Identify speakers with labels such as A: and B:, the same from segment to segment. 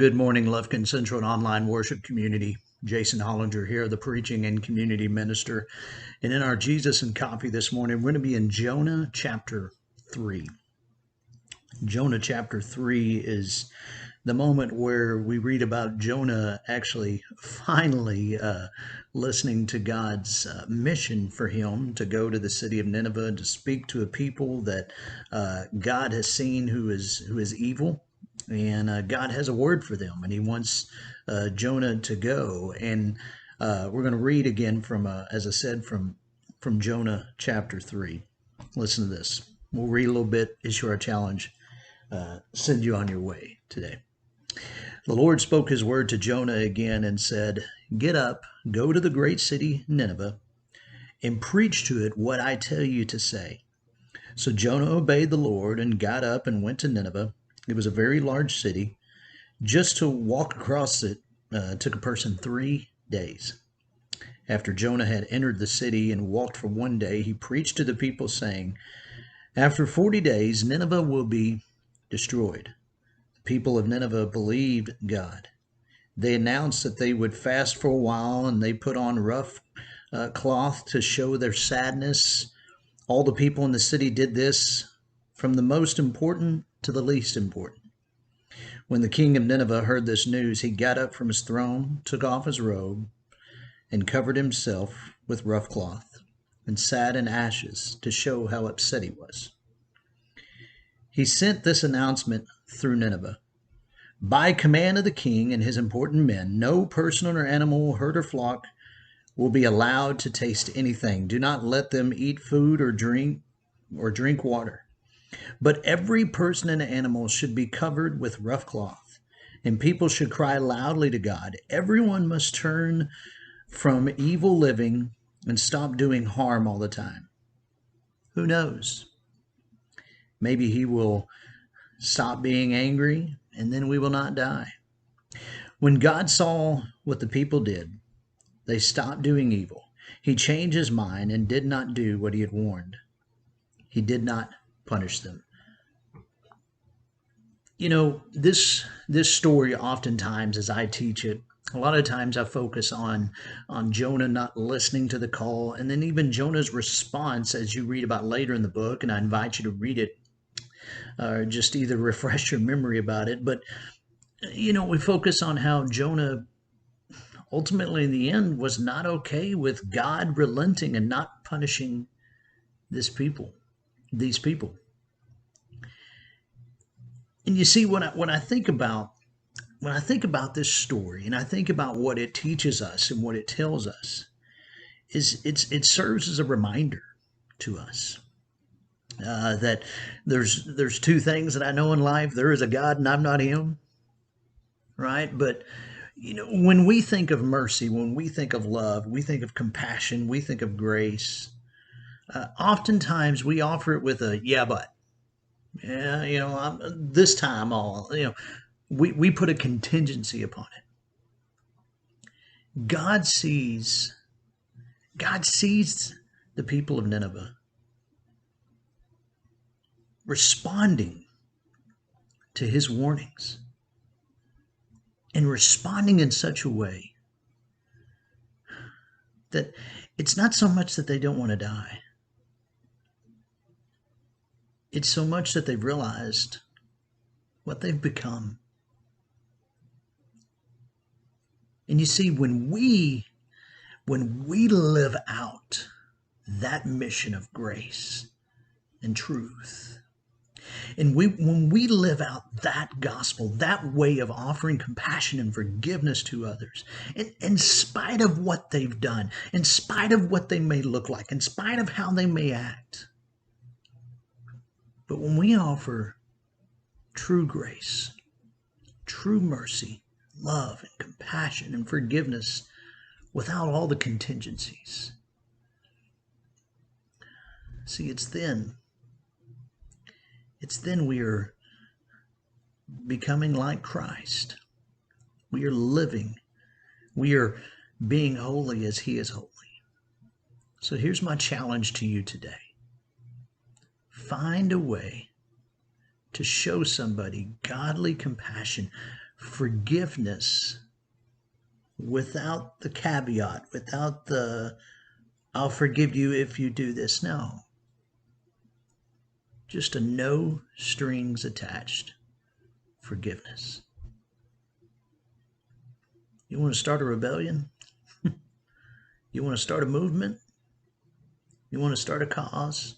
A: Good morning, Lufkin Central and Online Worship Community. Jason Hollinger here, the preaching and community minister. And in our Jesus and Coffee this morning, we're going to be in Jonah chapter 3. Jonah chapter 3 is the moment where we read about Jonah actually finally listening to God's mission for him to go to the city of Nineveh and to speak to a people that God has seen who is evil. And God has a word for them, and He wants Jonah to go. And we're going to read again from, as I said, from Jonah chapter 3. Listen to this. We'll read a little bit, issue our challenge, send you on your way today. The Lord spoke His word to Jonah again and said, "Get up, go to the great city Nineveh, and preach to it what I tell you to say." So Jonah obeyed the Lord and got up and went to Nineveh. It was a very large city. Just to walk across it took a person 3 days. After Jonah had entered the city and walked for 1 day, he preached to the people, saying, "After 40 days, Nineveh will be destroyed." The people of Nineveh believed God. They announced that they would fast for a while, and they put on rough cloth to show their sadness. All the people in the city did this, from the most important to the least important. When the king of Nineveh heard this news, he got up from his throne, took off his robe, and covered himself with rough cloth, and sat in ashes to show how upset he was. He sent this announcement through Nineveh: "By command of the king and his important men, no person or animal, herd or flock will be allowed to taste anything. Do not let them eat food or drink water. But every person and animal should be covered with rough cloth, and people should cry loudly to God. Everyone must turn from evil living and stop doing harm all the time." Who knows? Maybe He will stop being angry, and then we will not die. When God saw what the people did, they stopped doing evil. He changed His mind and did not do what He had warned. He did not punish them. You know, this story, oftentimes as I teach it, a lot of times I focus on Jonah not listening to the call, and then even Jonah's response, as you read about later in the book, and I invite you to read it, or just either refresh your memory about it. But, you know, we focus on how Jonah ultimately in the end was not okay with God relenting and not punishing these people. And you see, when I think about this story, and I think about what it teaches us and what it tells us, it serves as a reminder to us that there's two things that I know in life: there is a God, and I'm not Him, right? But you know, when we think of mercy, when we think of love, we think of compassion, we think of grace. Oftentimes we offer it with a "yeah, but." Yeah, you know, this time we put a contingency upon it. God sees the people of Nineveh responding to His warnings, and responding in such a way that it's not so much that they don't want to die. It's so much that they've realized what they've become. And you see, when we live out that mission of grace and truth, and when we live out that gospel, that way of offering compassion and forgiveness to others, in spite of what they've done, in spite of what they may look like, in spite of how they may act, but when we offer true grace, true mercy, love and compassion and forgiveness without all the contingencies, see, it's then we are becoming like Christ. We are living. We are being holy as He is holy. So here's my challenge to you today. Find a way to show somebody godly compassion forgiveness without the caveat, without the I'll forgive you if you do this. No. Just a no strings attached forgiveness. You want to start a rebellion? You want to start a movement? You want to start a cause?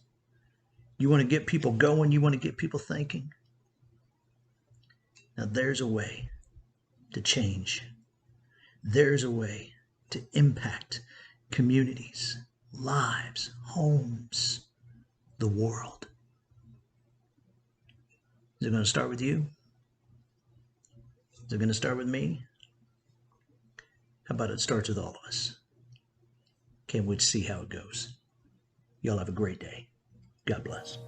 A: You want to get people going? You want to get people thinking? Now there's a way to change. There's a way to impact communities, lives, homes, the world. Is it going to start with you? Is it going to start with me? How about it starts with all of us? Can't wait to see how it goes. Y'all have a great day. God bless.